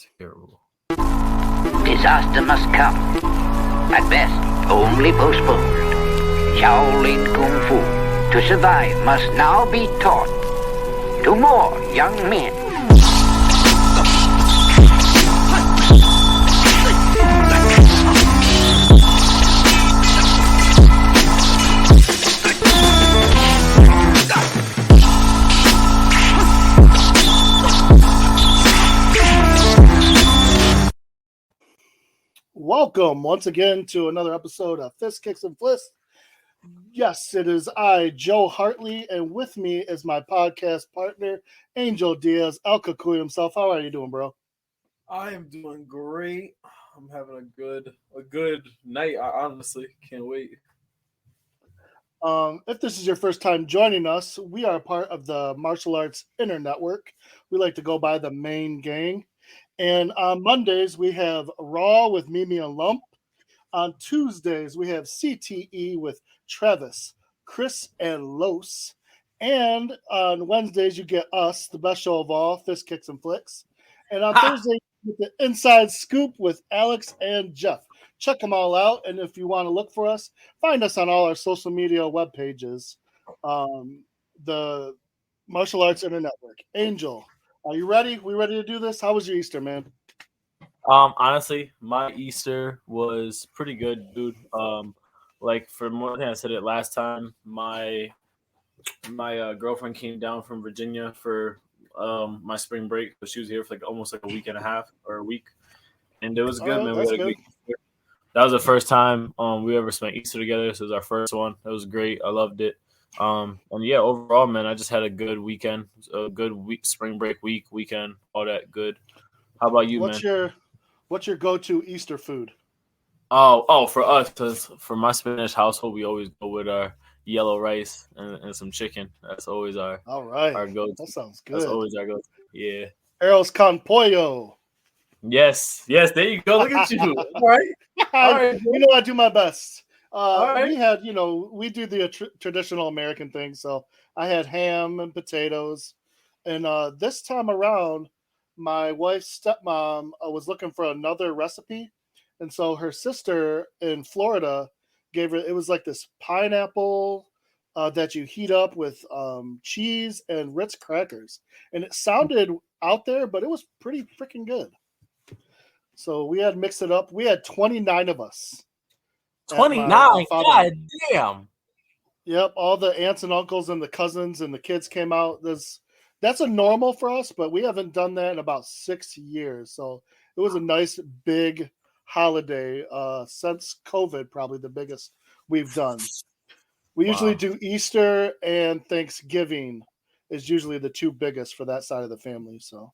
terrible. Disaster must come. At best, only postponed. Shaolin Kung Fu, to survive, must now be taught to more young men. Welcome once again to another episode of Fist Kicks and Flists. Yes, it is I, Joe Hartley, and with me is my podcast partner, Angel Diaz, El Cucuy himself. How are you doing, bro? I am doing great. I'm having a good night. I honestly can't wait. If this is your first time joining us, we are part of the Martial Arts Inner Network. We like to go by the Main Gang. And on Mondays, we have Raw with Mimi and Lump. On Tuesdays, we have CTE with Travis, Chris, and Los. And on Wednesdays, you get us, the best show of all, Fist Kicks and Flicks. And on Thursday, you get the Inside Scoop with Alex and Jeff. Check them all out. And if you want to look for us, find us on all our social media web pages. The Martial Arts Inner Network. Angel, are you ready? We ready to do this? How was your Easter, man? Honestly, my Easter was pretty good, dude. Like for more than I said it last time, my girlfriend came down from Virginia for my spring break. So she was here for almost a week and a half or a week, and it was good, man. We had a good Easter. That was the first time we ever spent Easter together. So it was our first one. It was great. I loved it. And yeah, overall, man, I just had a good weekend, a good week, spring break weekend, all that good. How about you, man? What's your go-to Easter food? Oh, for us, for my Spanish household, we always go with our yellow rice and some chicken. That's always our go-to. That sounds good. That's always our go-to. Yeah. Arroz con pollo. Yes. There you go. Look at you. All right. I do my best. Right. We had, we do the traditional American thing. So I had ham and potatoes. And this time around, my wife's stepmom was looking for another recipe. And so her sister in Florida gave her, it was like this pineapple that you heat up with cheese and Ritz crackers. And it sounded out there, but it was pretty freaking good. So we had mixed it up. We had 29 of us. 29? God damn. Yep, all the aunts and uncles and the cousins and the kids came out. That's a normal for us, but we haven't done that in about 6 years. So it was a nice big holiday since COVID, probably the biggest we've done. We usually do Easter and Thanksgiving is usually the two biggest for that side of the family. So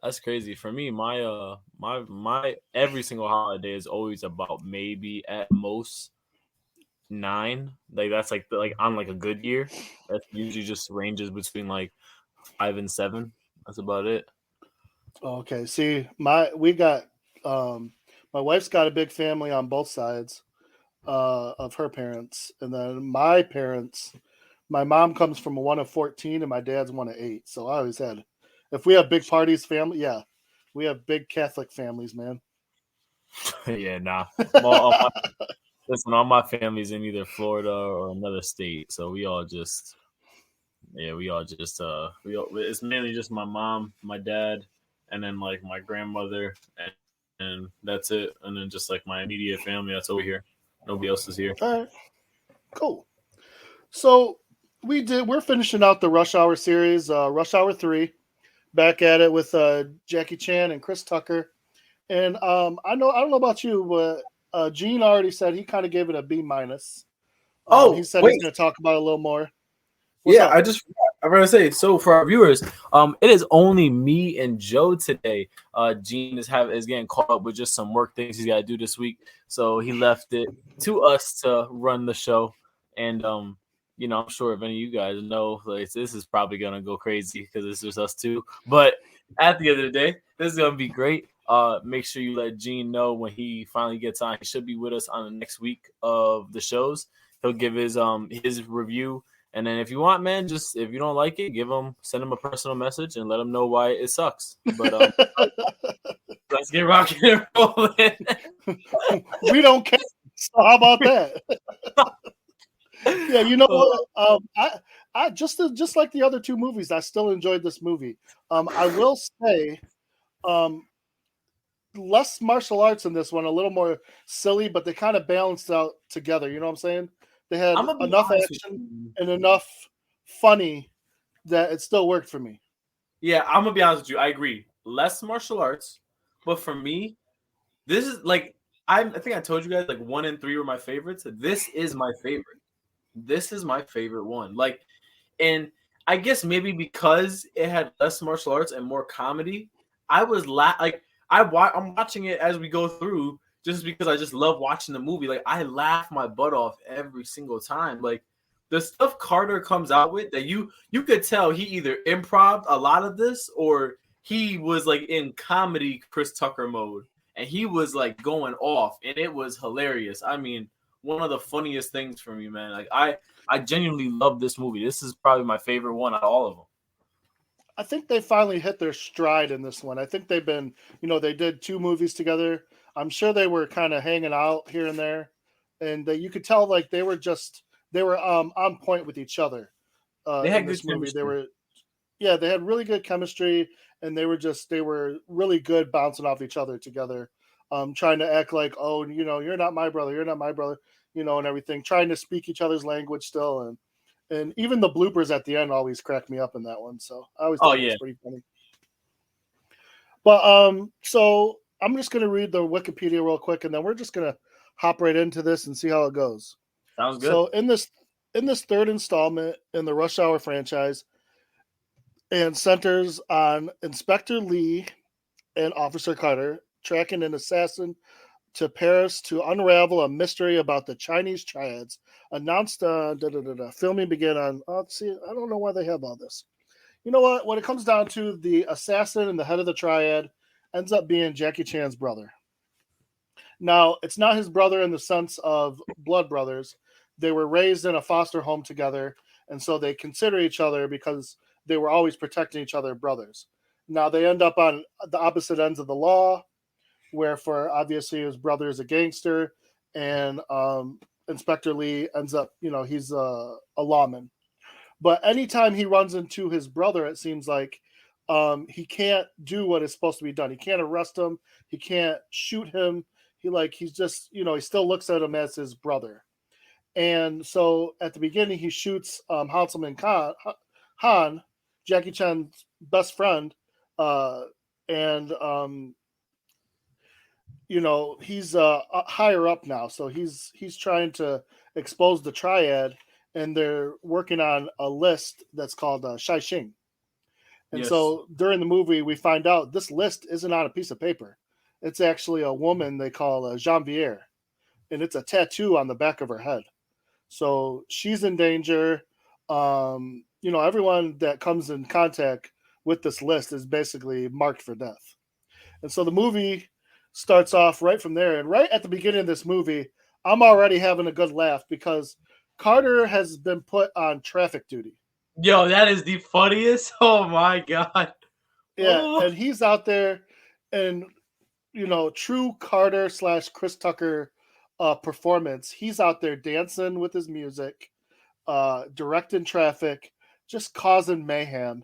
that's crazy. For me, my every single holiday is always about maybe at most 9. That's like on a good year. That usually just ranges between 5 and 7. That's about it. Okay. See, my wife's got a big family on both sides of her parents, and then my parents. My mom comes from one of 14, and my dad's one of 8. So I always had. If we have big parties, family, yeah, we have big Catholic families, man. Yeah, nah. Listen, all my family's in either Florida or another state, so it's mainly just my mom, my dad, and then my grandmother, and that's it. And then just my immediate family that's over here. Nobody else is here. All right, cool. So we're finishing out the Rush Hour series, Rush Hour 3. Back at it with Jackie Chan and Chris Tucker. And I don't know about you, but Gene already said he kind of gave it a B-. He said he's going to talk about it a little more. What's up? I'm going to say, so for our viewers, it is only me and Joe today. Gene is getting caught up with just some work things he's got to do this week. So he left it to us to run the show. And, I'm sure if any of you guys know, this is probably going to go crazy because it's just us two. But at the end of the day, this is going to be great. Make sure you let Gene know when he finally gets on. He should be with us on the next week of the shows. He'll give his review. And then if you want, man, just if you don't like it, send him a personal message and let him know why it sucks. But Let's get rocking and rolling. We don't care. So how about that? Yeah, you know what? I just like the other two movies, I still enjoyed this movie. I will say, less martial arts in this one, a little more silly, but they kind of balanced out together. You know what I'm saying? They had enough action and enough funny that it still worked for me. Yeah, I'm gonna be honest with you. I agree. Less martial arts, but for me, this is like I think I told you guys like 1 and 3 were my favorites. This is my favorite. This is my favorite one. Like, and I guess maybe because it had less martial arts and more comedy, I was I'm watching it as we go through just because I just love watching the movie. Like, I laugh my butt off every single time. Like, the stuff Carter comes out with that you could tell he either improv a lot of this or he was like in comedy Chris Tucker mode and he was like going off and it was hilarious. I mean, one of the funniest things for me, man. Like, I genuinely love this movie. This is probably my favorite one out of all of them. I think they finally hit their stride in this one. I think they've been, they did 2 movies together. I'm sure they were kind of hanging out here and there, and you could tell like they were on point with each other. They had good chemistry. They had really good chemistry, and they were really good bouncing off each other together, trying to act like, oh, you're not my brother, and everything, trying to speak each other's language still, and even the bloopers at the end always cracked me up in that one. So I always thought it was pretty funny. But so I'm just gonna read the Wikipedia real quick, and then we're just gonna hop right into this and see how it goes. Sounds good. So in this third installment in the Rush Hour franchise, and centers on Inspector Lee and Officer Carter tracking an assassin to Paris to unravel a mystery about the Chinese triads. Announced filming began on. See, I don't know why they have all this. You know what? When it comes down to the assassin and the head of the triad, ends up being Jackie Chan's brother. Now, it's not his brother in the sense of blood brothers. They were raised in a foster home together, and so they consider each other because they were always protecting each other brothers. Now, they end up on the opposite ends of the law, where for obviously his brother is a gangster, and Inspector Lee ends up, he's a lawman. But anytime he runs into his brother, it seems like he can't do what is supposed to be done. He can't arrest him. He can't shoot him. He's just, he still looks at him as his brother. And so at the beginning, he shoots Hanselman Han, Jackie Chan's best friend, and he's higher up now, so he's trying to expose the triad, and they're working on a list that's called Shaixing. And so during the movie, we find out this list isn't on a piece of paper. It's actually a woman they call Janvier, and it's a tattoo on the back of her head. So she's in danger. Everyone that comes in contact with this list is basically marked for death. And so the movie starts off right from there. And right at the beginning of this movie, I'm already having a good laugh because Carter has been put on traffic duty. Yo, that is the funniest. Oh my God. Yeah. And he's out there and, true Carter / Chris Tucker performance. He's out there dancing with his music, directing traffic, just causing mayhem,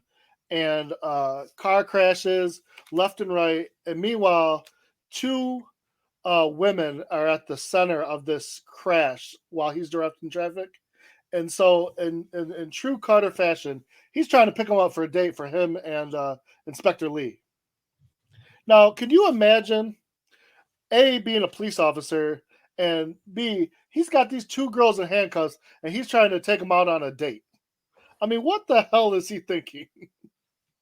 and car crashes left and right. And meanwhile, 2 women are at the center of this crash while he's directing traffic. And so in true Carter fashion, he's trying to pick them up for a date for him and Inspector Lee. Now, could you imagine A, being a police officer, and B, he's got these 2 girls in handcuffs and he's trying to take them out on a date? I mean, what the hell is he thinking?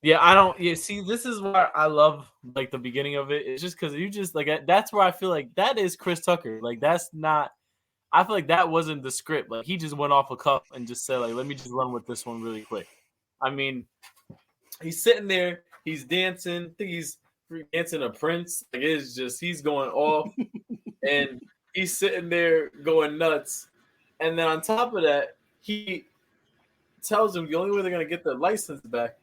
Yeah, see, this is why I love like the beginning of it. It's just because you just like that's where I feel like that is Chris Tucker. Like, that's not. I feel like that wasn't the script. Like, he just went off a cuff and just said, like, let me just run with this one really quick. I mean, he's sitting there, he's dancing. I think he's dancing a Prince. Like, it's just he's going off, and he's sitting there going nuts. And then on top of that, he tells him the only way they're gonna get their license back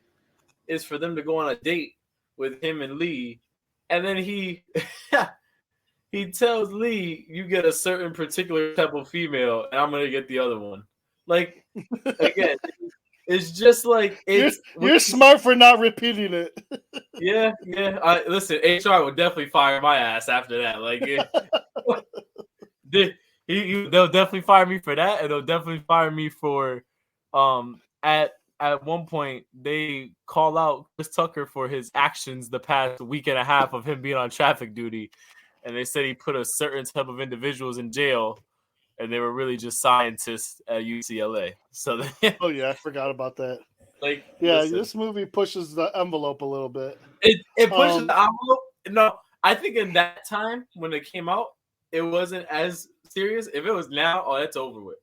is for them to go on a date with him and Lee and then he he tells Lee, "You get a certain particular type of female, and I'm gonna get the other one." Like again, it's just like You're smart for not repeating it. Yeah. Listen, HR would definitely fire my ass after that. Like, they'll definitely fire me for that, and they'll definitely fire me for, at one point they call out Chris Tucker for his actions the past week and a half of him being on traffic duty, and they said he put a certain type of individuals in jail, and they were really just scientists at UCLA. So, oh yeah, I forgot about that. Like, yeah, listen, this movie pushes the envelope a little bit. It pushes the envelope. No, I think in that time when it came out, it wasn't as serious. If it was now, oh, it's over with.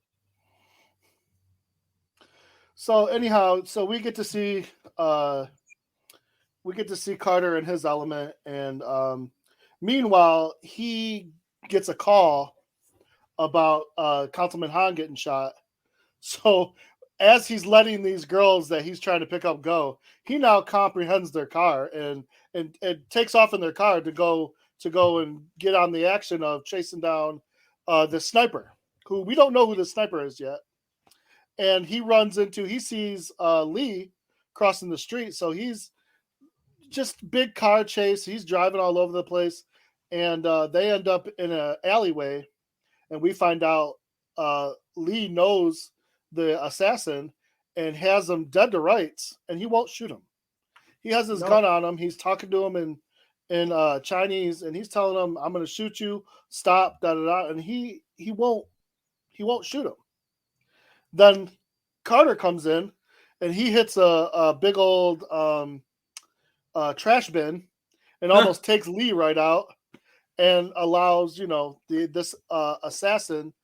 So anyhow, we get to see Carter in his element, and meanwhile, he gets a call about Councilman Hahn getting shot. So as he's letting these girls that he's trying to pick up go, he now comprehends their car and takes off in their car to go and get on the action of chasing down the sniper, who we don't know who the sniper is yet. And he sees Lee crossing the street. So he's just big car chase. He's driving all over the place. And they end up in an alleyway. And we find out Lee knows the assassin and has him dead to rights. And he won't shoot him. He has his gun on him. He's talking to him in Chinese. And he's telling him, "I'm going to shoot you. Stop, da-da-da." And he won't shoot him. Then Carter comes in and he hits a big old trash bin and almost takes Lee right out and allows, this assassin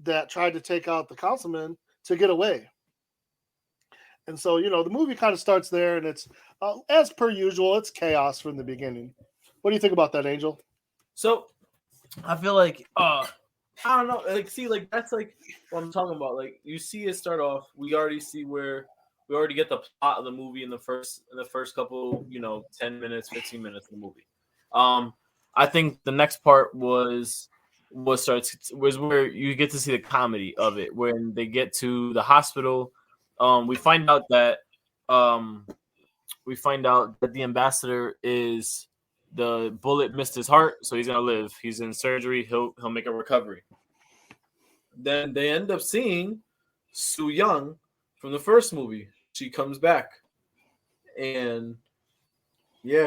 that tried to take out the councilman to get away. And so, the movie kind of starts there, and it's as per usual, it's chaos from the beginning. What do you think about that, Angel? So I feel like I don't know. Like, see, like that's like what I'm talking about. Like, you see it start off. We already see where we already get the plot of the movie in the first couple, 10 minutes, 15 minutes of the movie. I think the next part was where you get to see the comedy of it when they get to the hospital. We find out that the ambassador is. The bullet missed his heart, so he's gonna live. He's in surgery. He'll make a recovery. Then they end up seeing Su Yung from the first movie. She comes back, and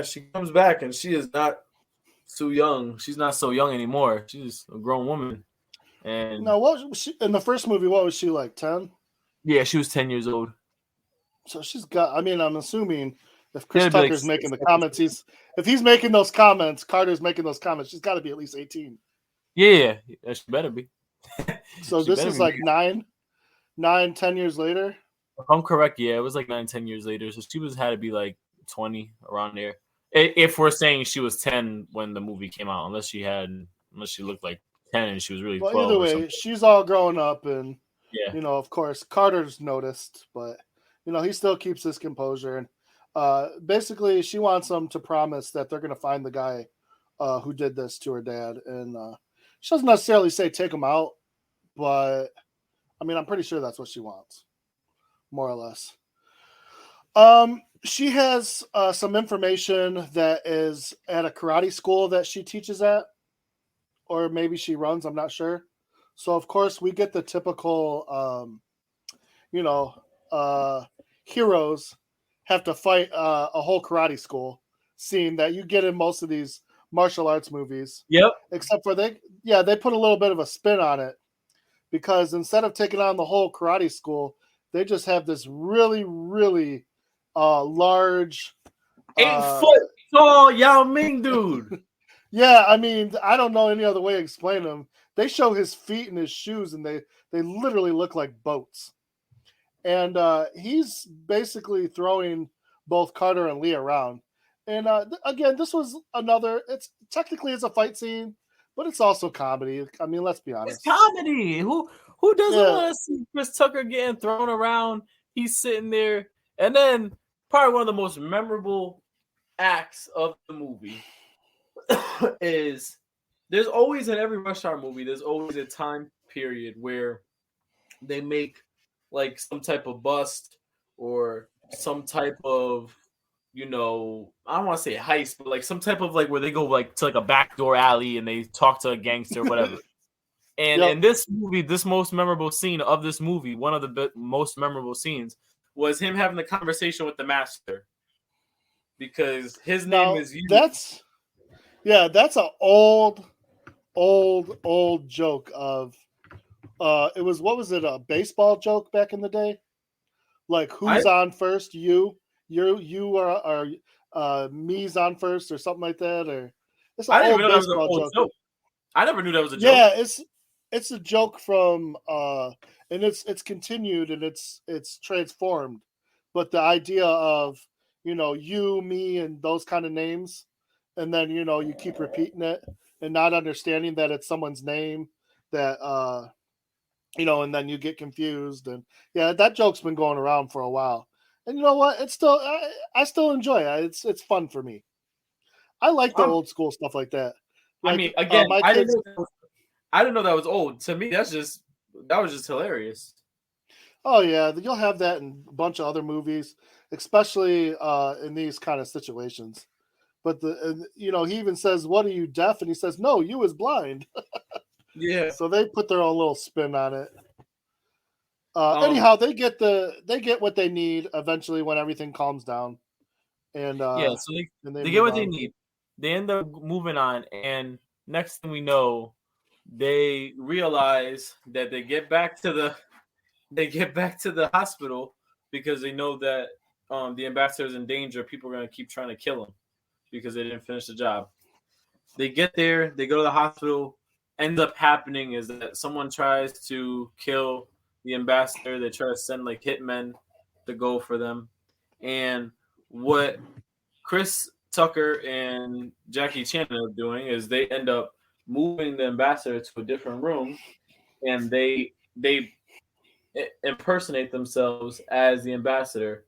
she comes back, and she is not Su Yung. She's not so young anymore. She's a grown woman. And now, what was she in the first movie? What was she like? 10? Yeah, she was 10 years old. So she's got. I mean, I'm assuming. If Chris Tucker's making the comments, if he's making those comments, Carter's making those comments, she's got to be at least 18. Yeah, she better be. So this is like 10 years later? If I'm correct, yeah, it was like 9-10 years later. So she had to be like 20 around there. If we're saying she was 10 when the movie came out, unless she looked like 10 and she was really 12. Either way, she's all grown up, and yeah, of course, Carter's noticed, but he still keeps his composure. And basically, she wants him to promise that they're going to find the guy who did this to her dad. And she doesn't necessarily say take him out, but I mean, I'm pretty sure that's what she wants, more or less. She has some information that is at a karate school that she teaches at, or maybe she runs, I'm not sure. So, of course, we get the typical, heroes have to fight a whole karate school scene that you get in most of these martial arts movies. Yep. Except for they put a little bit of a spin on it, because instead of taking on the whole karate school, they just have this really, really large 8-foot tall Yao Ming dude. Yeah, I mean, I don't know any other way to explain him. They show his feet and his shoes, and they literally look like boats. And he's basically throwing both Carter and Lee around. And again, this was it's technically a fight scene, but it's also comedy. I mean, let's be honest. It's comedy. Who doesn't want to see Chris Tucker getting thrown around? He's sitting there. And then probably one of the most memorable acts of the movie is there's always in every Rush Hour movie, there's always a time period where they make like some type of bust or some type of I don't want to say heist, but like some type of like where they go like to like a backdoor alley and they talk to a gangster or whatever. And in this movie, this most memorable scene of this movie, one of the most memorable scenes was him having the conversation with the master because his name is you. That's an old joke of it was, what was it, a baseball joke back in the day? Like, who's on first? You are me's on first or something like that, or it's an old baseball joke. I never knew that was a joke. Yeah, it's a joke from and it's continued and it's transformed. But the idea of, you, me, and those kind of names, and then you keep repeating it and not understanding that it's someone's name that and then you get confused. And yeah, that joke's been going around for a while. And you know what? It's still I still enjoy it. It's fun for me. I like the old school stuff like that. Like, I mean, again, I didn't know that was old. To me, that was just hilarious. Oh yeah, you'll have that in a bunch of other movies, especially in these kind of situations. But he even says, "What are you, deaf?" And he says, "No, you is blind." Yeah. So they put their own little spin on it. Anyhow, they get what they need eventually when everything calms down. And so they get what they need. They end up moving on, and next thing we know, they realize that they get back to the hospital because they know that the ambassador is in danger. People are going to keep trying to kill him because they didn't finish the job. They get there, they go to the hospital. Ends up happening is that someone tries to kill the ambassador. They try to send like hitmen to go for them. And what Chris Tucker and Jackie Chan end up doing is they end up moving the ambassador to a different room, and they impersonate themselves as the ambassador,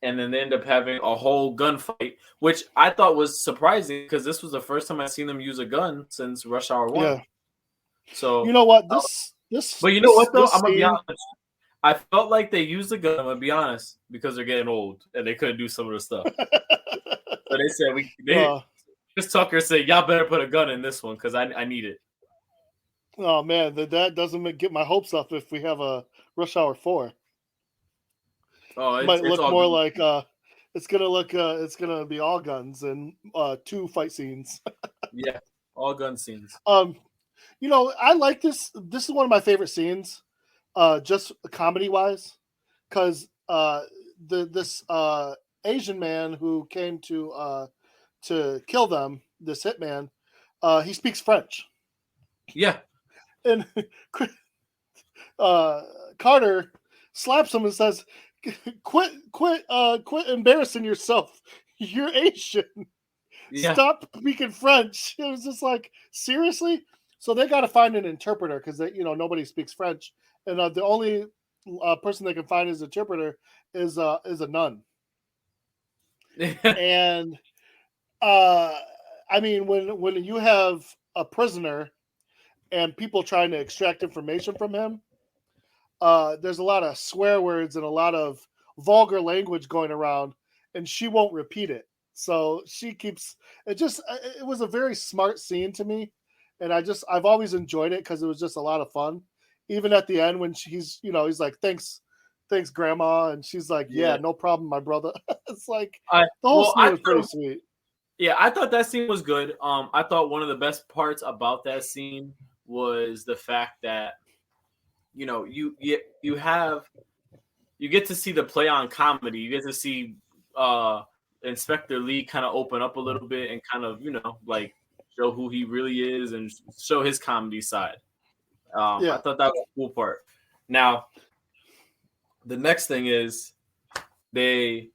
and then they end up having a whole gunfight, which I thought was surprising because this was the first time I've seen them use a gun since Rush Hour 1. Yeah. So you know what, but you know what though, I'm gonna be honest. I felt like they used the gun. I'm gonna be honest because they're getting old and they couldn't do some of the stuff. So they said Chris Tucker said, "Y'all better put a gun in this one because I need it." Oh man, that doesn't get my hopes up if we have a Rush Hour 4. Oh, it might look more like it's gonna be all guns and 2 fight scenes. Yeah, all gun scenes. I like this. This is one of my favorite scenes, just comedy wise, because this Asian man who came to kill them, this hitman, he speaks French. Yeah, and Carter slaps him and says, "Quit embarrassing yourself. You're Asian. Yeah. Stop speaking French." It was just like, seriously. So they got to find an interpreter because nobody speaks French, and the only person they can find as interpreter is a nun. And I mean, when you have a prisoner and people trying to extract information from him, there's a lot of swear words and a lot of vulgar language going around, and she won't repeat it. So she keeps it. It was a very smart scene to me. And I've always enjoyed it because it was just a lot of fun. Even at the end when he's like, thanks, Grandma. And she's like, yeah, no problem, my brother. It's like the whole scene was pretty sweet. Yeah, I thought that scene was good. I thought one of the best parts about that scene was the fact that, you get to see the play on comedy. You get to see Inspector Lee kind of open up a little bit and kind of, like, show who he really is and show his comedy side. I thought that was a cool part. Now, the next thing is they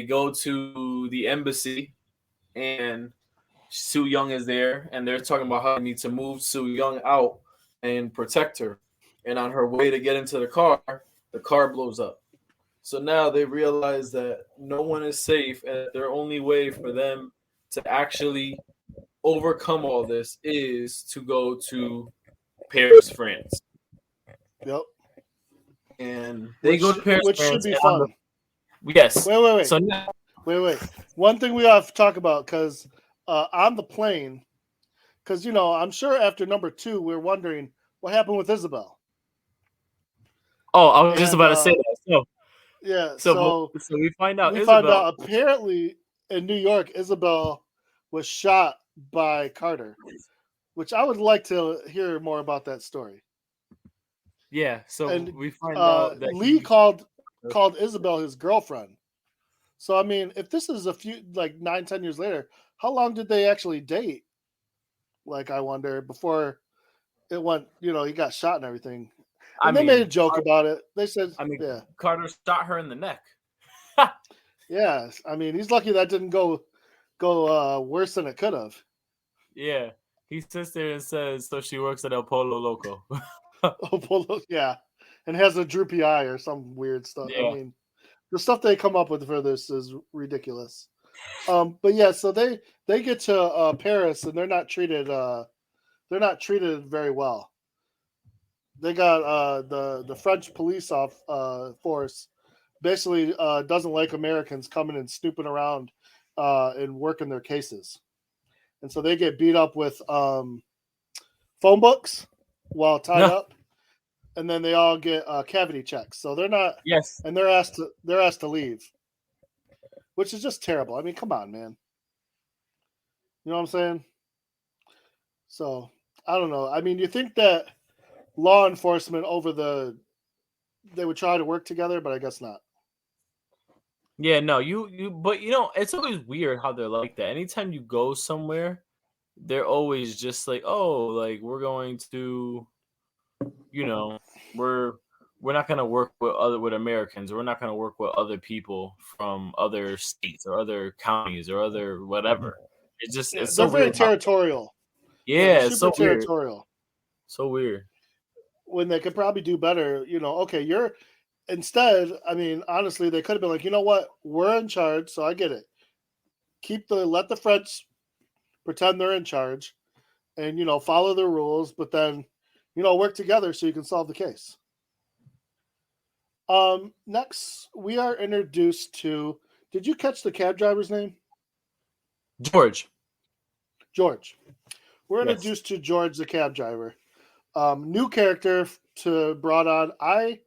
go to the embassy and Soo Young is there and they're talking about how they need to move Soo Young out and protect her. And on her way to get into the car blows up. So now they realize that no one is safe and their only way for them to actually overcome all this is to go to Paris, France. Yep. And they go to Paris, which France. should be fun. Yes. Wait. So now, Wait. One thing we have to talk about, because on the plane, because, I'm sure after number 2, we're wondering what happened with Isabel. oh, I was just about to say that. So we find out we Isabel. find out apparently in New York, Isabel was shot by Carter, which I would like to hear more about that story. Yeah, so And we find out that Lee called Isabel his girlfriend. So I mean, if this is a few 9-10 years later, how long did they actually date? I wonder, before it went, he got shot and everything. And they made a joke about it. They said, yeah, Carter shot her in the neck. Yeah, I mean, he's lucky that didn't go worse than it could have. Yeah, he sits there and says, "So she works at El Polo Loco." El Polo, yeah, and has a droopy eye or some weird stuff. Yeah. I mean, the stuff they come up with for this is ridiculous. But yeah, so they get to Paris and they're not treated very well. They got the French police force basically doesn't like Americans coming and snooping around and working their cases, and so they get beat up with phone books while tied up, and then they all get cavity checks. So they're not. Yes, and they're asked to leave, which is just terrible. I mean, come on, man. You know what I'm saying? So I don't know. I mean, you think that law enforcement they would try to work together, but I guess not. Yeah, no, but it's always weird how they're like that. Anytime you go somewhere, they're always just like, oh, like we're going to, we're not going to work with Americans. We're not going to work with other people from other states or other counties or other whatever. It's just it's so very weird territorial. Yeah, it's so territorial. Weird. So weird. When they could probably do better, okay, instead, I mean, honestly, they could have been like, you know what, we're in charge, so I get it. Let the French pretend they're in charge and, follow the rules, but then, work together so you can solve the case. Next, we are introduced to, did you catch the cab driver's name? George. We're introduced to George, the cab driver. New character brought on. I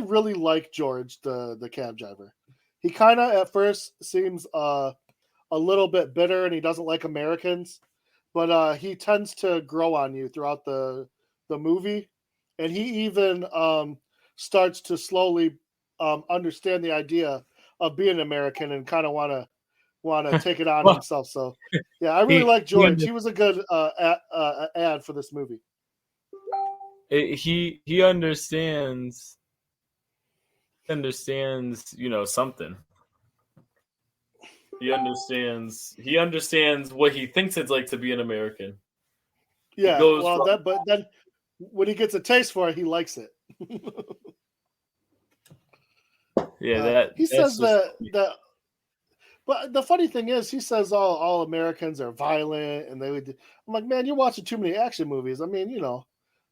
really like George, the cab driver. He kind of at first seems a little bit bitter and he doesn't like Americans, but he tends to grow on you throughout the movie, and he even starts to slowly understand the idea of being American and kind of want to take it on himself. So yeah, I really like George. He was a good ad for this movie. He understands something. He understands what he thinks it's like to be an American. Yeah, but then when he gets a taste for it, he likes it. Yeah, he says that. But the funny thing is, he says all Americans are violent, and they would. I'm like, man, you're watching too many action movies. I mean,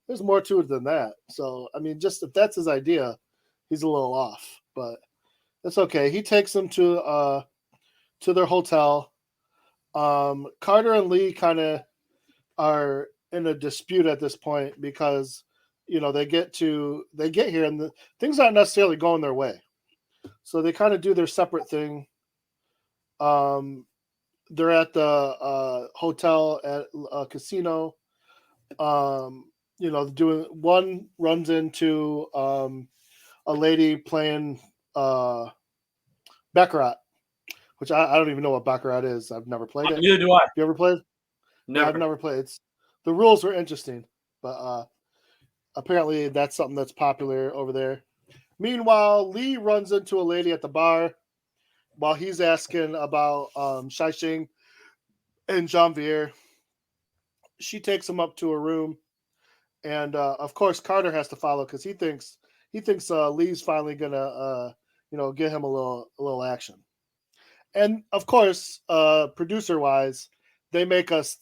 there's more to it than that. So, I mean, just if that's his idea, he's a little off. But it's okay. He takes them to their hotel. Carter and Lee kind of are in a dispute at this point because they get here and things aren't necessarily going their way. So they kind of do their separate thing. They're at the hotel at a casino. Doing one runs into a lady playing Baccarat, which I don't even know what Baccarat is. I've never played it. Neither do I. You ever played? Never. I've never played. The rules were interesting, but apparently that's something that's popular over there. Meanwhile, Lee runs into a lady at the bar while he's asking about Shai-Xing and Jean-Vier. She takes him up to a room, and of course Carter has to follow because he thinks Lee's finally gonna get him a little action. And of course, producer wise, they make us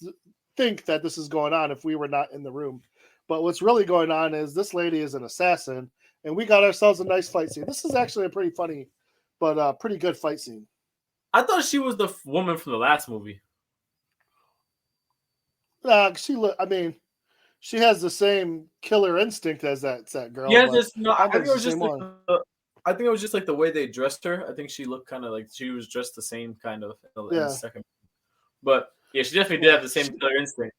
think that this is going on if we were not in the room. But what's really going on is this lady is an assassin, and we got ourselves a nice fight scene. This is actually a pretty funny, but pretty good fight scene. I thought she was the woman from the last movie. She has the same killer instinct as that girl. Yeah, but just no. I think it was the just same like one. I think it was just like the way they dressed her. I think she looked kind of like she was dressed the same kind of in the second. But yeah, she definitely did have the same killer instinct.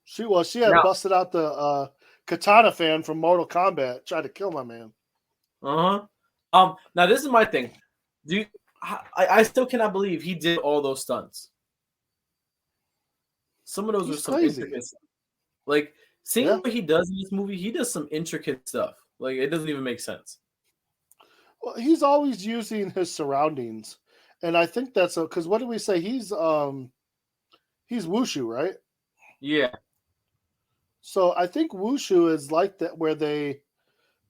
She had busted out the Katana fan from Mortal Kombat, tried to kill my man. Now this is my thing. I still cannot believe he did all those stunts. Some of those were some crazy. Intricate stuff. Like seeing what he does in this movie, he does some intricate stuff. Like it doesn't even make sense. Well, he's always using his surroundings, and I think that's because what did we say? He's Wushu, right? Yeah. So I think Wushu is like that, where they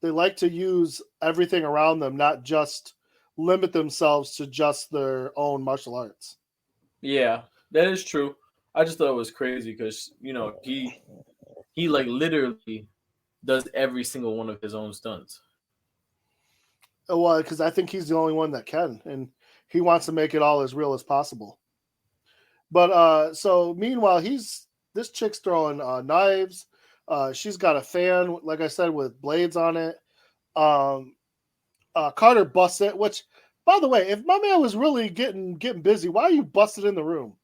like to use everything around them, not just limit themselves to just their own martial arts. Yeah, that is true. I just thought it was crazy because he like literally does every single one of his own stunts. Well, because I think he's the only one that can, and he wants to make it all as real as possible. But so meanwhile, this chick's throwing knives. She's got a fan, like I said, with blades on it. Carter busts it. Which, by the way, if my man was really getting busy, why are you busted in the room?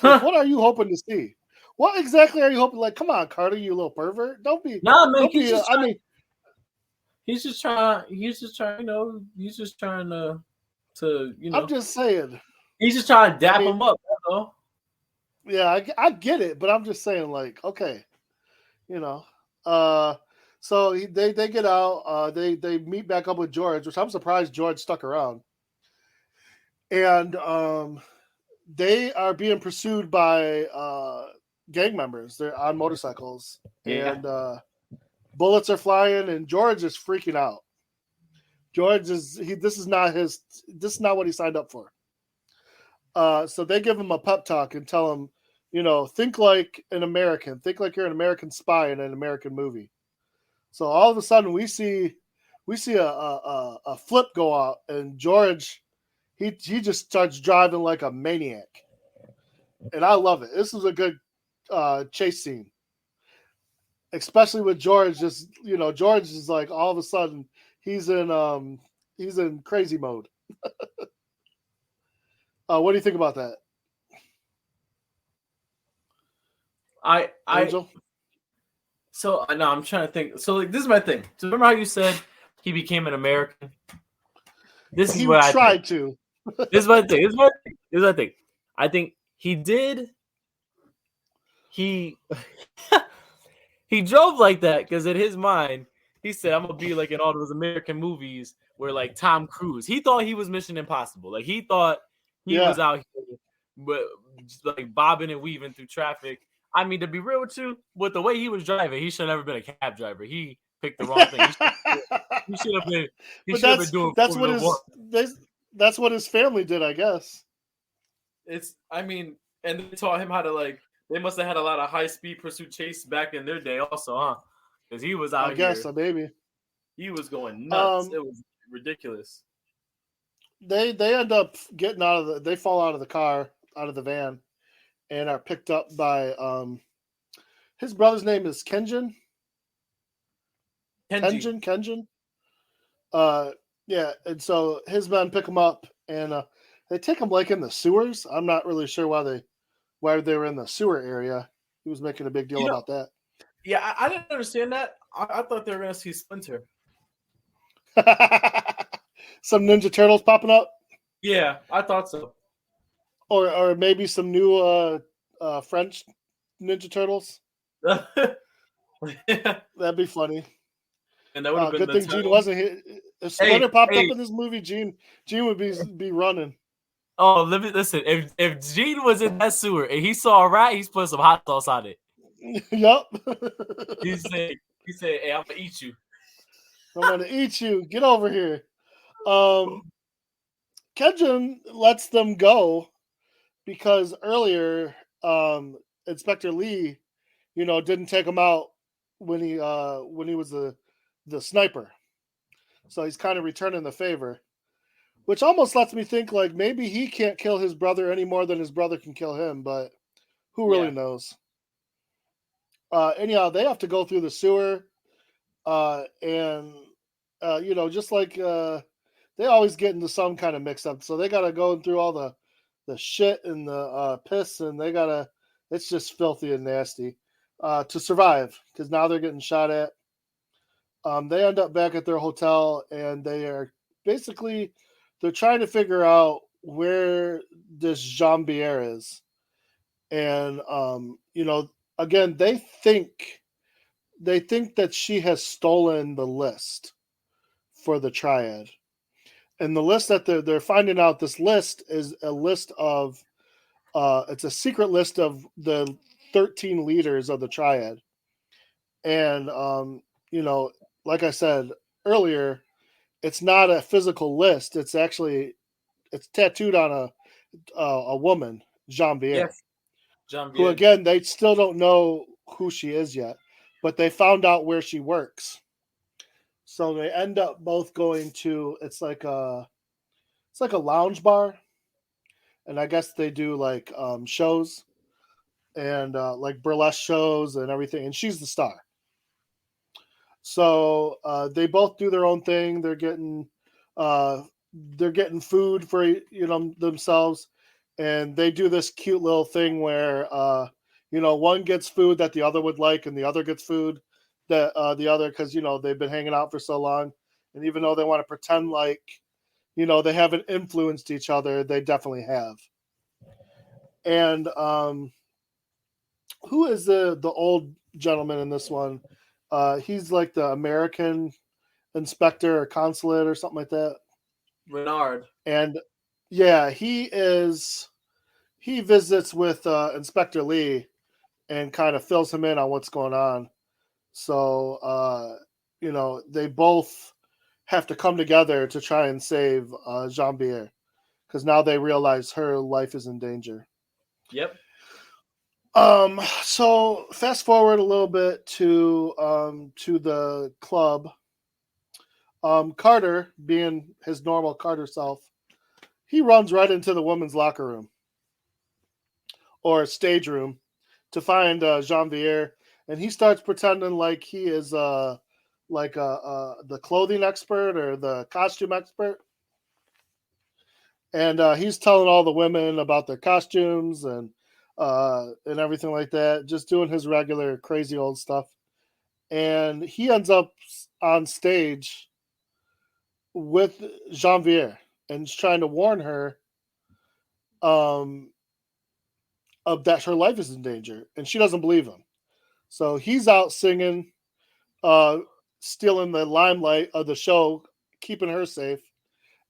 Like, what are you hoping to see? What exactly are you hoping? Like, come on, Carter, you little pervert! Don't be. Nah, man. He's just trying. He's just trying. He's just trying to. I'm just saying. He's just trying to dap him up. Yeah, I get it, but I'm just saying, like, okay, So they get out. They meet back up with George, which I'm surprised George stuck around. And they are being pursued by gang members. They're on motorcycles, and bullets are flying, and George is freaking out. George this is not what he signed up for. So they give him a pep talk and tell him, think like an American. Think like you're an American spy in an American movie. So all of a sudden we see a flip go out, and George he just starts driving like a maniac, and I love it. This is a good chase scene, especially with George. Just George is like all of a sudden he's in crazy mode. What do you think about that? Angel? So no, I'm trying to think. So like, this is my thing. So remember how you said he became an American? This is what I tried to. This is my thing. This is my thing. I think he did. He drove like that because in his mind he said, "I'm gonna be like in all those American movies where like Tom Cruise." He thought he was Mission Impossible. Like he thought he was out here, but just like bobbing and weaving through traffic. I mean, to be real with you, with the way he was driving, he should have never been a cab driver. He picked the wrong thing. He should have been. He should have been doing. That's what his family did, I guess. And they taught him how to like. They must have had a lot of high-speed pursuit chase back in their day, also, huh? Because he was out here. I guess so, maybe. He was going nuts. It was ridiculous. They end up getting they fall out of the car, out of the van, and are picked up by his brother's name is Kenjin. Kenjin. Yeah, and so his men pick him up, and they take him like in the sewers. I'm not really sure why they were in the sewer area. He was making a big deal about that. Yeah, I didn't understand that. I thought they were going to see Splinter. Some Ninja Turtles popping up? Yeah, I thought so. Or maybe some new French Ninja Turtles. That'd be funny. And that would have been good thing Gene wasn't here. If Splinter popped up in this movie, Gene would be running. Oh, listen. If Gene was in that sewer and he saw a rat, he's putting some hot sauce on it. Yep. He said, "Hey, I'm gonna eat you. I'm gonna eat you. Get over here." Kenjin lets them go because earlier Inspector Lee, didn't take him out when he was the sniper. So he's kind of returning the favor, which almost lets me think like maybe he can't kill his brother any more than his brother can kill him, but who really knows? Anyhow, they have to go through the sewer, and just like they always get into some kind of mix up, so they got to go through all the shit and the piss, and it's just filthy and nasty to survive because now they're getting shot at. They end up back at their hotel, and they're trying to figure out where this Jean-Pierre is. And, again, they think that she has stolen the list for the triad. And the list that they're finding out, this list is a list of, it's a secret list of the 13 leaders of the triad. And, like I said earlier, it's not a physical list. It's tattooed on a woman, Jean-Pierre. Yes. Jean-Pierre. Who, again, they still don't know who she is yet, but they found out where she works. So they end up both going to, it's like a lounge bar. And I guess they do like shows and like burlesque shows and everything. And she's the star. So they both do their own thing. They're getting food for themselves, and they do this cute little thing where one gets food that the other would like, and the other gets food that the other, because they've been hanging out for so long, and even though they want to pretend like they haven't influenced each other, they definitely have. And who is the old gentleman in this one? He's like the American inspector or consulate or something like that. Renard. And yeah, he visits with Inspector Lee and kind of fills him in on what's going on. So, they both have to come together to try and save Jean-Pierre because now they realize her life is in danger. Yep. So fast forward a little bit to the club. Carter, being his normal Carter self, he runs right into the women's locker room or stage room to find Jean-Pierre, and he starts pretending like he is the clothing expert or the costume expert. And he's telling all the women about their costumes and everything like that, just doing his regular crazy old stuff. And he ends up on stage with Jean-Pierre and is trying to warn her of that her life is in danger, and she doesn't believe him. So he's out singing, stealing the limelight of the show, keeping her safe.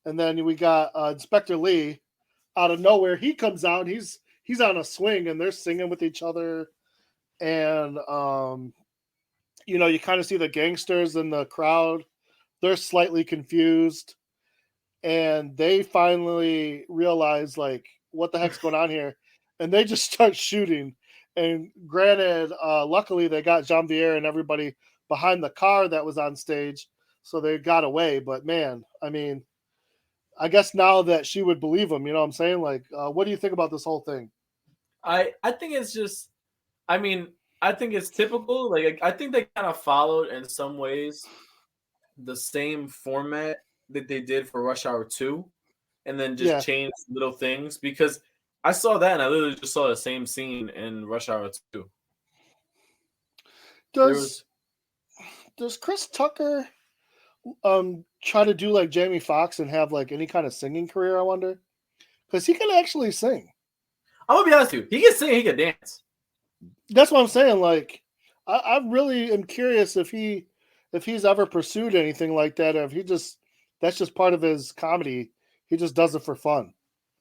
And then we got Inspector Lee out of nowhere. He comes out. He's on a swing, and they're singing with each other. And, you kind of see the gangsters in the crowd. They're slightly confused. And they finally realize, like, what the heck's going on here? And they just start shooting. And granted, luckily, they got Jean-Pierre and everybody behind the car that was on stage. So they got away. But, man, I mean, I guess now that she would believe him, you know what I'm saying? Like, what do you think about this whole thing? I think it's just, I think it's typical. Like, I think they kind of followed in some ways the same format that they did for Rush Hour 2 and then just changed little things, because I saw that and I literally just saw the same scene in Rush Hour 2. Does Chris Tucker try to do like Jamie Foxx and have like any kind of singing career, I wonder? Because he can actually sing. I'm gonna be honest with you. He can sing, he can dance. That's what I'm saying. Like, I really am curious if he's ever pursued anything like that, or if that's just part of his comedy. He just does it for fun.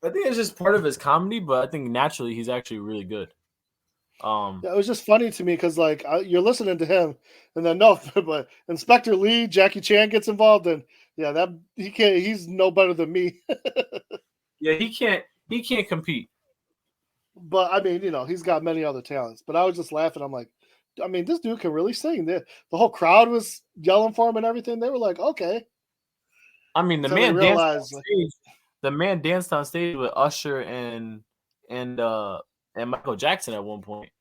I think it's just part of his comedy, but I think naturally he's actually really good. It was just funny to me because like you're listening to him, and then but Inspector Lee, Jackie Chan gets involved, and he's no better than me. Yeah, he can't compete. But I mean, he's got many other talents. But I was just laughing. I'm like, I mean, this dude can really sing. The whole crowd was yelling for him and everything. They were like, okay. I mean, the So they man danced on realized, stage. The man danced on stage with Usher and Michael Jackson at one point.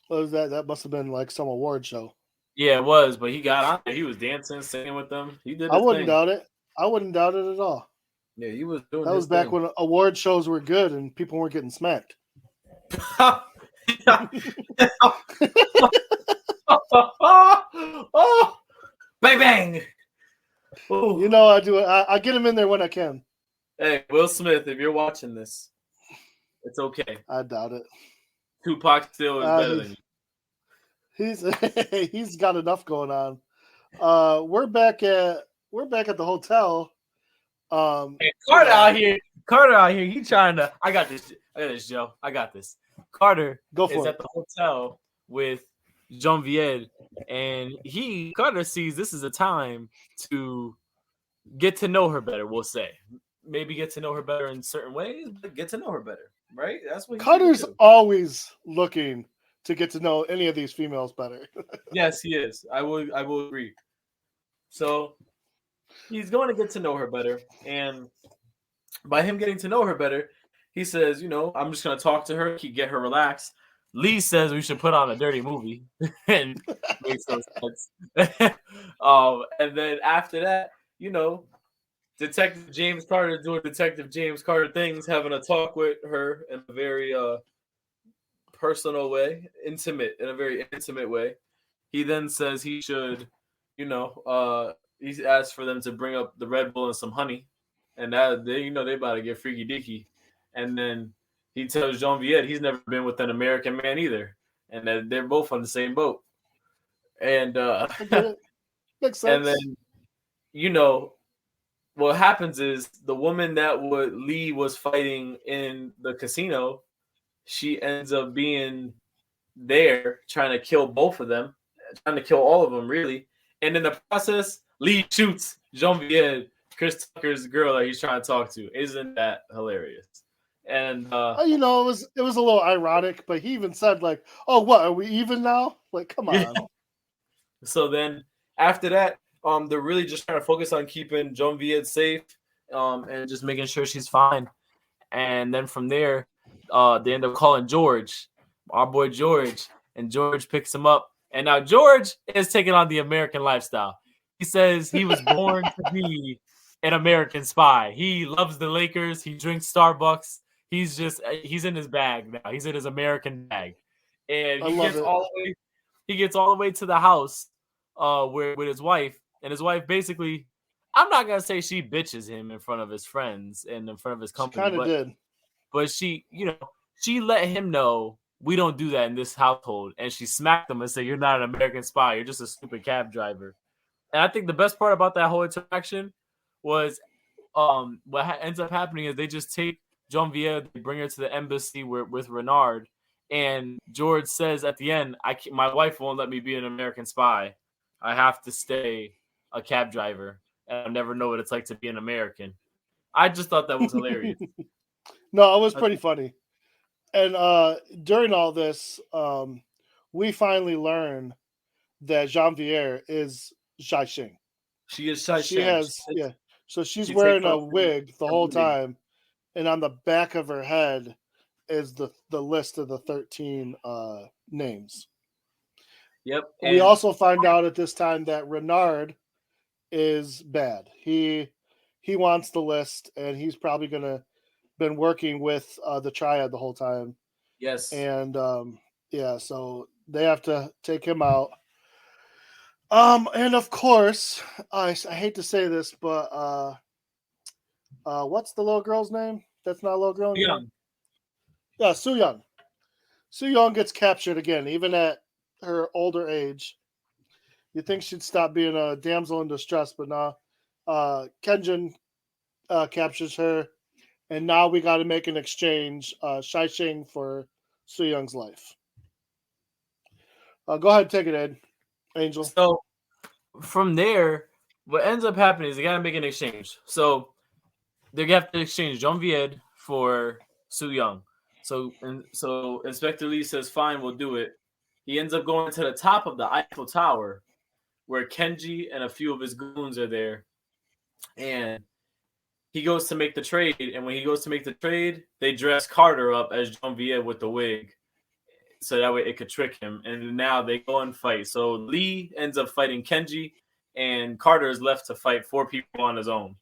what was that? That must have been like some award show. Yeah, it was. But he got on there. He was dancing, singing with them. He did. I His wouldn't thing. doubt it. I wouldn't doubt it at all. Yeah, he was doing. That was back when award shows were good and people weren't getting smacked. Oh, bang bang. Ooh. I do it. I get him in there when I can. Hey, Will Smith, if you're watching this, it's okay. I doubt it. Tupac still is better than you. He's got enough going on. We're back at the hotel. Hey, Carter out here. He trying to. I got this, Joe. I got this. Carter is at the hotel with Genevieve, and Carter sees this is a time to get to know her better. We'll say maybe get to know her better in certain ways, but get to know her better, right? That's what Carter's always looking to get to know any of these females better. Yes, he is. I will agree. So he's going to get to know her better, and by him getting to know her better, he says, I'm just going to talk to her, get her relaxed. Lee says we should put on a dirty movie, and makes no sense. And then after that, Detective James Carter doing Detective James Carter things, having a talk with her in a very personal way, in a very intimate way. He then says he should, he asked for them to bring up the Red Bull and some honey, and that they about to get freaky deaky, and then he tells Genevieve he's never been with an American man either, and that they're both on the same boat, and makes sense. And then what happens is the woman that Lee was fighting in the casino, she ends up being there trying to kill both of them, trying to kill all of them really, and in the process, Lee shoots Genevieve, Chris Tucker's girl that he's trying to talk to. Isn't that hilarious? And it was a little ironic, but he even said like, "Oh, what are we even now?" Like, come on. Yeah. So then after that, they're really just trying to focus on keeping Genevieve safe, and just making sure she's fine. And then from there, they end up calling George, our boy George, and George picks him up. And now George is taking on the American lifestyle. He says he was born to be an American spy. He loves the Lakers. He drinks Starbucks. He's in his bag now. He's in his American bag. And he gets all the way to the house with his wife. And his wife basically, I'm not going to say she bitches him in front of his friends and in front of his company. She kind of did. But she let him know we don't do that in this household. And she smacked him and said, "You're not an American spy. You're just a stupid cab driver." And I think the best part about that whole interaction was what ends up happening is they just take Genevieve, they bring her to the embassy with Renard, and George says at the end, my wife won't let me be an American spy. I have to stay a cab driver, and I'll never know what it's like to be an American. I just thought that was hilarious. No, it was pretty funny. And during all this, we finally learn that Genevieve is Shai-Shing. She is Shai-Shing. She has, so she's wearing a wig the whole time, and on the back of her head is the list of the 13 names. Yep. We also find out at this time that Renard is bad. He wants the list, and he's probably been working with the Triad the whole time. Yes. And so they have to take him out. And of course, I hate to say this, but what's the little girl's name? That's not a little girl. Young. Yeah, Su Young. Su Young gets captured again, even at her older age. You think she'd stop being a damsel in distress, but nah. Kenjin captures her, and now we got to make an exchange, Shai-Shing for Su Young's life. Go ahead, take it, Ed. Angel. So from there, what ends up happening is they got to make an exchange. So they have to exchange Genevieve for Su Young. So Inspector Lee says, "Fine, we'll do it." He ends up going to the top of the Eiffel Tower, where Kenji and a few of his goons are there, and he goes to make the trade. And when he goes to make the trade, they dress Carter up as Jean Viet with the wig, so that way it could trick him. And now they go and fight. So Lee ends up fighting Kenji, and Carter is left to fight 4 people on his own.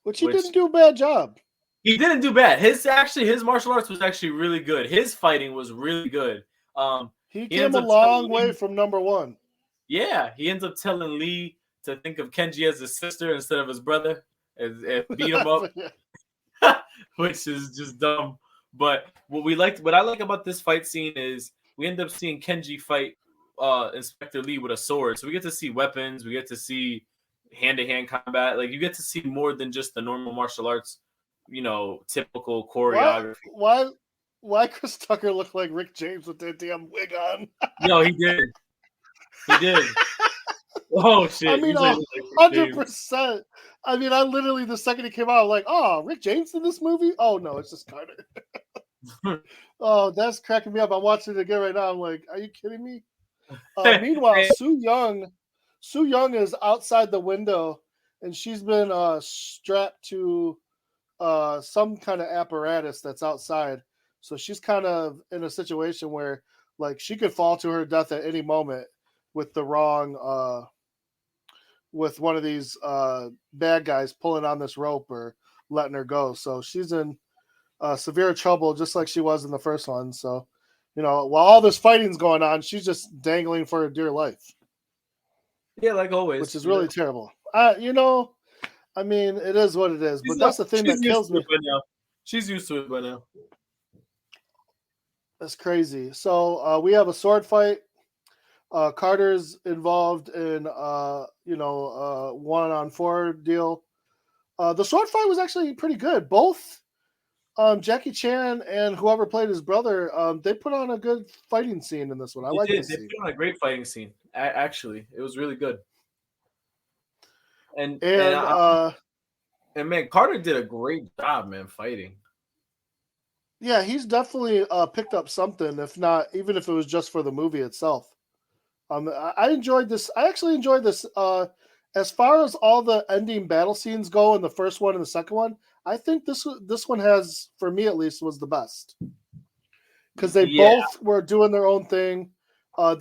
Which he didn't do a bad job. He didn't do bad. His martial arts was actually really good. His fighting was really good. He came a long way from number 1. Yeah, he ends up telling Lee to think of Kenji as his sister instead of his brother and beat him up, which is just dumb. But what I like about this fight scene is we end up seeing Kenji fight Inspector Lee with a sword. So we get to see weapons. We get to see hand-to-hand combat. Like, you get to see more than just the normal martial arts, typical choreography. Why Chris Tucker looked like Rick James with that damn wig on? No, he did. He did. Oh, shit. I mean, 100%. I mean, I literally, the second he came out, I'm like, oh, Rick James in this movie? Oh, no, it's just Carter. Oh, that's cracking me up. I'm watching it again right now. I'm like, are you kidding me? Meanwhile, Su Young is outside the window, and she's been strapped to some kind of apparatus that's outside. So she's kind of in a situation where, like, she could fall to her death at any moment with the wrong, with one of these bad guys pulling on this rope or letting her go. So she's in severe trouble, just like she was in the first one. So, while all this fighting's going on, she's just dangling for her dear life. Yeah, like always. Which is really terrible. I mean, it is what it is. But that's the thing that kills me. She's used to it by now. That's crazy. So we have a sword fight. Carter's involved in 1-on-4 deal. The sword fight was actually pretty good. Both Jackie Chan and whoever played his brother, they put on a good fighting scene in this one. They put on a great fighting scene. Actually, it was really good. And man, Carter did a great job, man, fighting. Yeah, he's definitely picked up something, even if it was just for the movie itself. I enjoyed this. I actually enjoyed this. As far as all the ending battle scenes go in the first one and the second one, I think this one has, for me at least, was the best. Because they both were doing their own thing.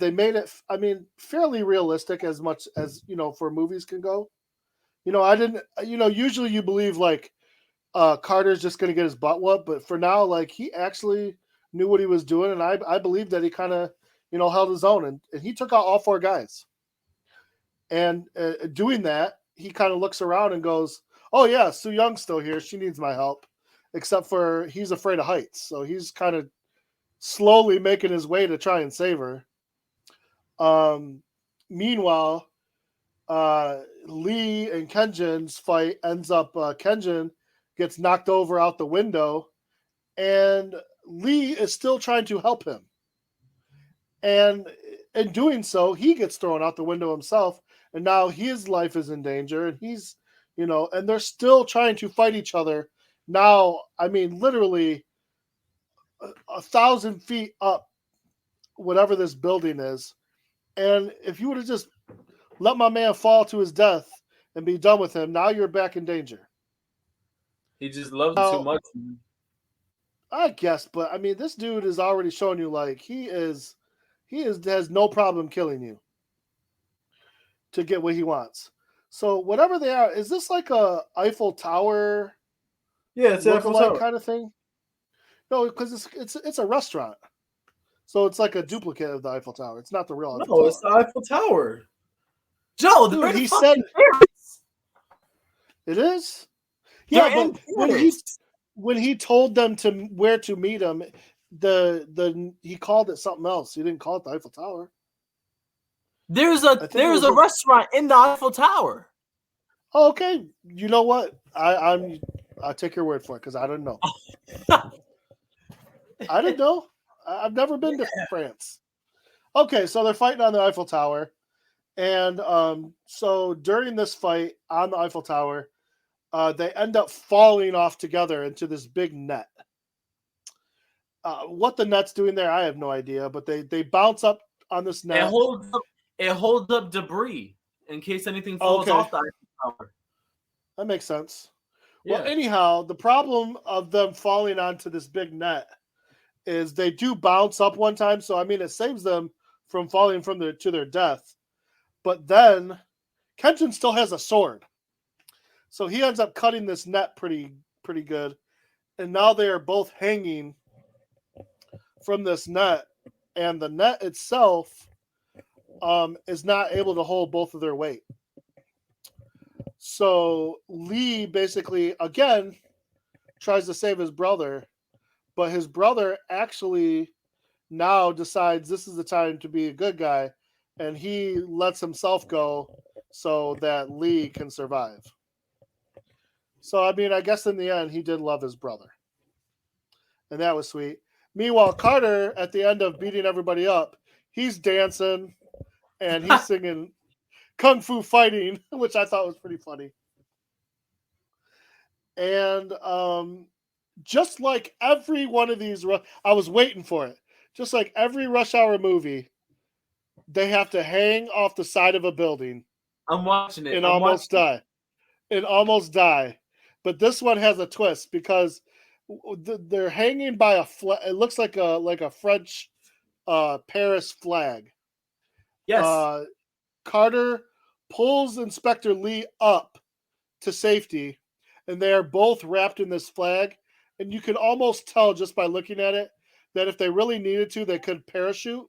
They made it, fairly realistic as much as, for movies can go. Usually you believe, like, Carter's just going to get his butt whooped, but for now, like, he actually knew what he was doing, and I believe that he kind of, held his own, and he took out all 4 guys. And doing that, he kind of looks around and goes, oh, yeah, Su Young's still here. She needs my help, except for he's afraid of heights, so he's kind of slowly making his way to try and save her. Meanwhile, Lee and Kenjin's fight ends up, Kenjin gets knocked over out the window, and Lee is still trying to help him. And in doing so, he gets thrown out the window himself, and now his life is in danger, and he's, and they're still trying to fight each other. Now, literally 1,000 feet up, whatever this building is. And if you would have just let my man fall to his death and be done with him, now you're back in danger. He just loves him too much. I guess, but this dude is already showing you, like, he has no problem killing you to get what he wants. So whatever they are, is this like a Eiffel Tower? Yeah, it's an Eiffel Tower kind of thing. No, because it's a restaurant, so it's like a duplicate of the Eiffel Tower. It's not the real. No, it's the Eiffel Tower. Joe, dude, he said it is. Yeah, but when he told them where to meet him, he called it something else. He didn't call it the Eiffel Tower. There's a restaurant in the Eiffel Tower. Oh, okay. You know what? I'll take your word for it because I don't know. I didn't know. I've never been to France. Okay, so they're fighting on the Eiffel Tower. And so during this fight on the Eiffel Tower, they end up falling off together into this big net. What the net's doing there, I have no idea. But they bounce up on this net. It holds up debris in case anything falls off the Eiffel Tower. That makes sense. Yeah. Well, anyhow, the problem of them falling onto this big net is they do bounce up one time. So, I mean, it saves them from falling to their death. But then Kenton still has a sword. So he ends up cutting this net pretty good. And now they are both hanging from this net. And the net itself is not able to hold both of their weight. So Lee basically, again, tries to save his brother. But his brother actually now decides this is the time to be a good guy. And he lets himself go so that Lee can survive. So, I mean, I guess in the end, he did love his brother. And that was sweet. Meanwhile, Carter, at the end of beating everybody up, he's dancing and he's singing Kung Fu Fighting, which I thought was pretty funny. And just like every one of these, I was waiting for it. Just like every Rush Hour movie, they have to hang off the side of a building. I'm watching it. And almost die. But this one has a twist because they're hanging by a flag. It looks like a French Paris flag. Yes. Carter pulls Inspector Lee up to safety, and they are both wrapped in this flag. And you can almost tell just by looking at it that if they really needed to, they could parachute.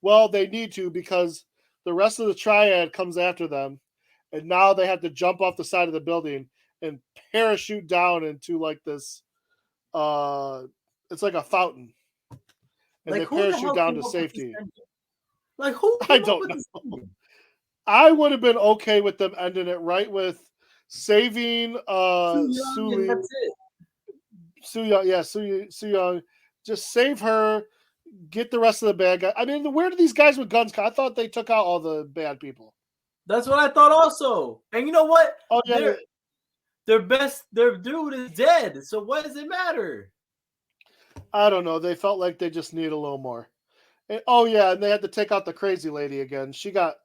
Well, they need to because the rest of the triad comes after them. And now they have to jump off the side of the building and parachute down into like this. It's like a fountain. And like, they parachute down to safety. Like who? I don't know. I would have been okay with them ending it right with saving Su Young. Just save her. Get the rest of the bad guys. I mean, where do these guys with guns come? I thought they took out all the bad people. That's what I thought also. And you know what? Oh yeah, their dude is dead. So what does it matter? I don't know. They felt like they just need a little more. And, and they had to take out the crazy lady again. She got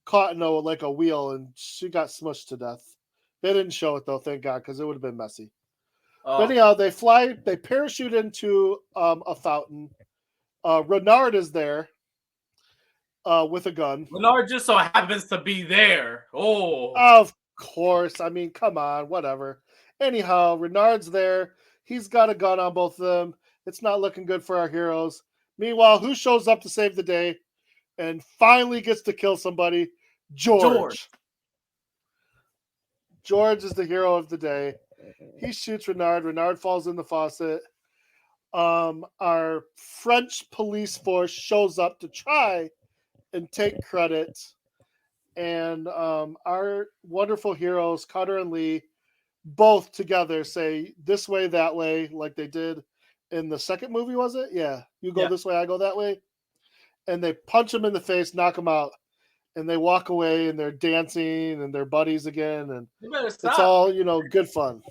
caught in a wheel and she got smushed to death. They didn't show it though, thank God, because it would have been messy. But anyhow, they parachute into a fountain. Renard is there with a gun. Renard just so happens to be there. Oh, of course. I mean, come on, whatever. Anyhow, Renard's there. He's got a gun on both of them. It's not looking good for our heroes. Meanwhile, who shows up to save the day and finally gets to kill somebody? George. George is the hero of the day. He shoots Renard. Renard falls in the faucet. Our French police force shows up to try and take credit. And our wonderful heroes, Carter and Lee, both together say this way, that way, like they did in the second movie, was it? Yeah. You go this way, I go that way. And they punch him in the face, knock him out. And they walk away and they're dancing and they're buddies again. And it's all, good fun.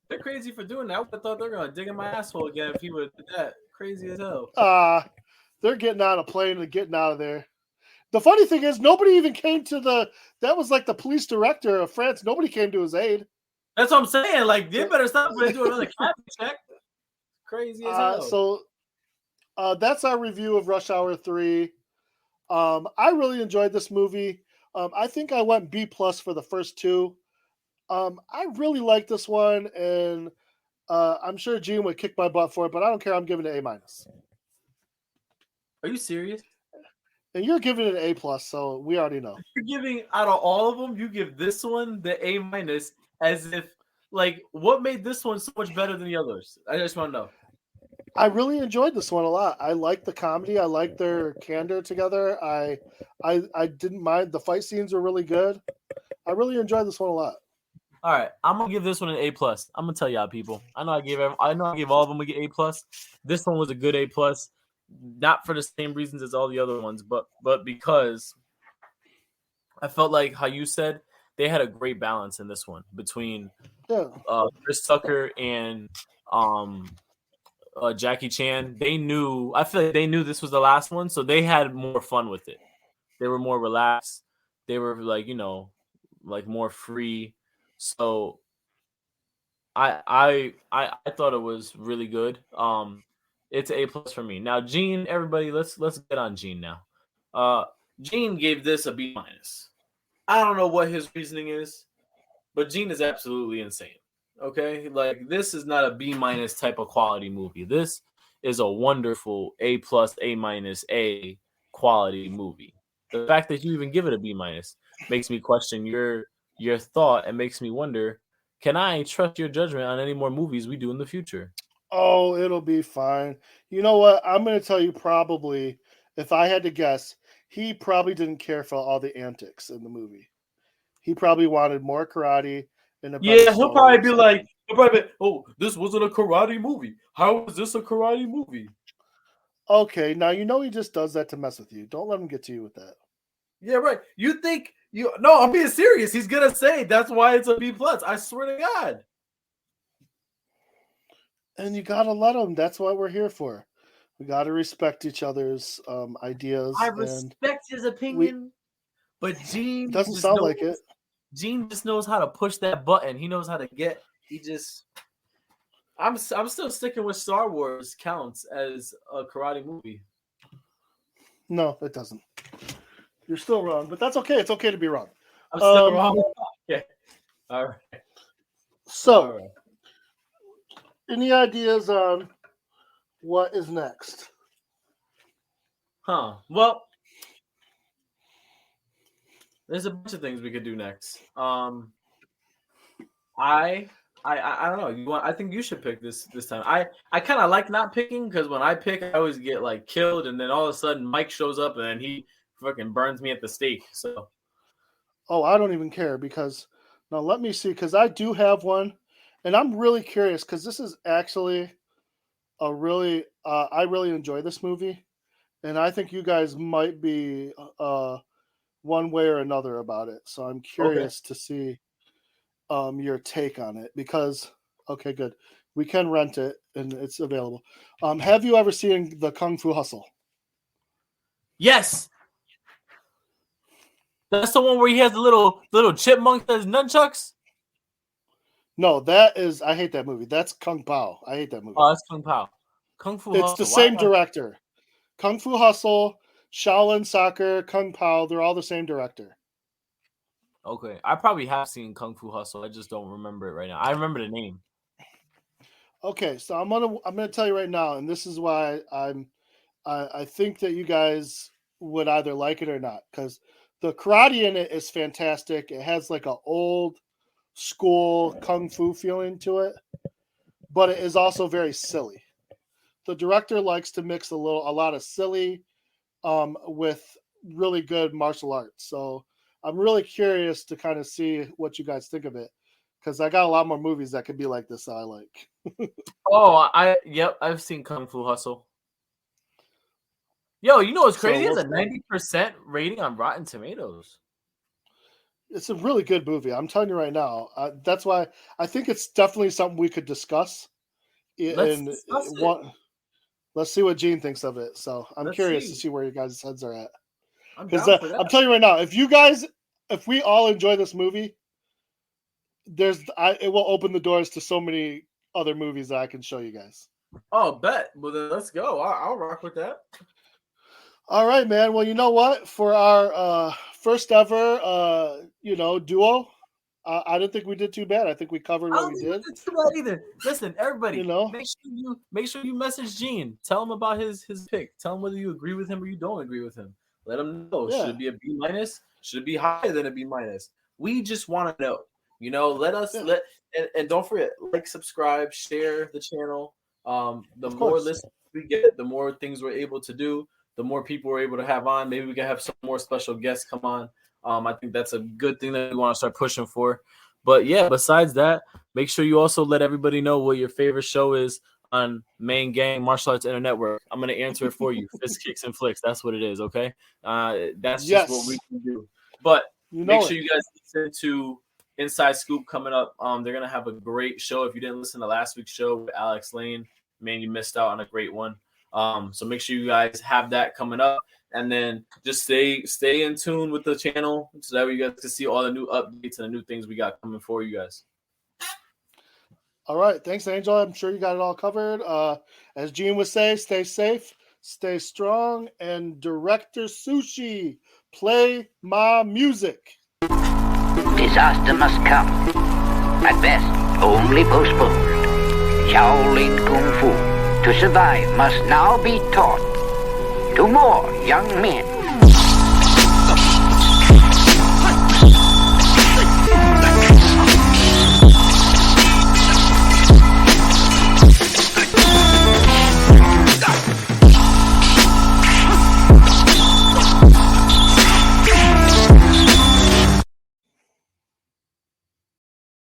They're crazy for doing that. I thought they were going to dig in my asshole again if he would have did that. Crazy as hell. They're getting on a plane and getting out of there. The funny thing is, nobody even came to that was like the police director of France. Nobody came to his aid. That's what I'm saying. Like, they better stop when they do another cabin check. Crazy as hell. So that's our review of Rush Hour 3. I really enjoyed this movie. I think I went B+ for the first two. I really like this one, and I'm sure Gene would kick my butt for it, but I don't care. I'm giving it A-. Are you serious? And you're giving it an A+, so we already know. You're giving, out of all of them, you give this one the A- as if, like, what made this one so much better than the others? I just want to know. I really enjoyed this one a lot. I liked the comedy. I liked their candor together. I didn't mind. The fight scenes were really good. I really enjoyed this one a lot. All right, I'm gonna give this one an A+. I'm gonna tell y'all, people. I know I gave all of them a A+. This one was a good A+. Not for the same reasons as all the other ones, but because I felt like how you said they had a great balance in this one between Chris Tucker and Jackie Chan, they knew. I feel like they knew this was the last one, so they had more fun with it. They were more relaxed. They were like like more free. So I thought it was really good. It's an A+ for me. Now, Gene, everybody, let's get on Gene now. Gene gave this a B-. I don't know what his reasoning is, but Gene is absolutely insane. Okay, like this is not a B- type of quality movie. This is a wonderful A+, A- quality movie. The fact that you even give it a B- makes me question your thought and makes me wonder, can I trust your judgment on any more movies we do in the future? Oh, it'll be fine. You know what? I'm going to tell you probably, if I had to guess, he probably didn't care for all the antics in the movie. He probably wanted more karate and a better Yeah, he'll probably story. be like, oh, this wasn't a karate movie. How is this a karate movie? Okay, now you know he just does that to mess with you. Don't let him get to you with that. Yeah, right. You think no, I'm being serious. He's gonna say that's why it's a B+. I swear to God. And you gotta let him. That's what we're here for. We gotta respect each other's ideas. I And respect his opinion, but Gene it doesn't just sound knows, like it. Gene just knows how to push that button. He knows how to get. He just. I'm still sticking with Star Wars counts as a karate movie. No, it doesn't. You're still wrong, but that's okay. It's okay to be wrong. I'm still wrong. Okay. All right. So, All right. any ideas on what is next? Huh. Well, there's a bunch of things we could do next. I don't know. I think you should pick this time. I kind of like not picking because when I pick, I always get like killed, and then all of a sudden Mike shows up and then he fucking burns me at the stake. So. Oh, I don't even care because now let me see because I do have one, and I'm really curious because this is actually a really I really enjoy this movie, and I think you guys might be one way or another about it. So I'm curious to see your take on it because okay, good, we can rent it and it's available. Have you ever seen the Kung Fu Hustle? Yes. That's the one where he has the little chipmunk that has nunchucks? No, that is I hate that movie. That's Kung Pao. I hate that movie. Oh, that's Kung Pao. Kung Fu Hustle. It's the same director. Kung Fu Hustle, Shaolin Soccer, Kung Pao, they're all the same director. Okay. I probably have seen Kung Fu Hustle. I just don't remember it right now. I remember the name. Okay, so I'm gonna tell you right now, and this is why I think that you guys would either like it or not, because the karate in it is fantastic. It has like an old school kung fu feeling to it, but it is also very silly. The director likes to mix a lot of silly with really good martial arts. So I'm really curious to kind of see what you guys think of it because I got a lot more movies that could be like this that I like. Oh, I've seen Kung Fu Hustle. Yo, you know what's crazy? So It's a 90% rating on Rotten Tomatoes. It's a really good movie. I'm telling you right now. That's why I think it's definitely something we could discuss. Let's discuss it. Let's see what Gene thinks of it. So I'm curious to see where your guys' heads are at. Because I'm telling you right now, if we all enjoy this movie, it will open the doors to so many other movies that I can show you guys. Oh, bet. Well, then let's go. I'll rock with that. All right, man. Well, you know what? For our first ever, duo, I didn't think we did too bad. I think we covered what we did. Too bad either. Listen, everybody, You know? make sure you message Gene. Tell him about his pick. Tell him whether you agree with him or you don't agree with him. Let him know. Yeah. Should it be a B-? Should it be higher than a B-? We just want to know. You know, let us and don't forget, like, subscribe, share the channel. The more listeners we get, the more things we're able to do. The more people we're able to have on. Maybe we can have some more special guests come on. I think that's a good thing that we want to start pushing for. But yeah, besides that, make sure you also let everybody know what your favorite show is on Main Gang Martial Arts Internet Network. I'm going to answer it for you. Fist Kicks and Flicks. That's what it is, okay? That's just what we can do. But make sure you guys listen to Inside Scoop coming up. They're going to have a great show. If you didn't listen to last week's show with Alex Lane, man, you missed out on a great one. So make sure you guys have that coming up, and then just stay in tune with the channel so that you guys can see all the new updates and the new things we got coming for you guys. All right, thanks, Angel. I'm sure you got it all covered. As Gene would say, stay safe, stay strong, and Director Sushi, play my music. Disaster must come. At best, only postponed. Shaolin Kung Fu, to survive, must now be taught to more young men.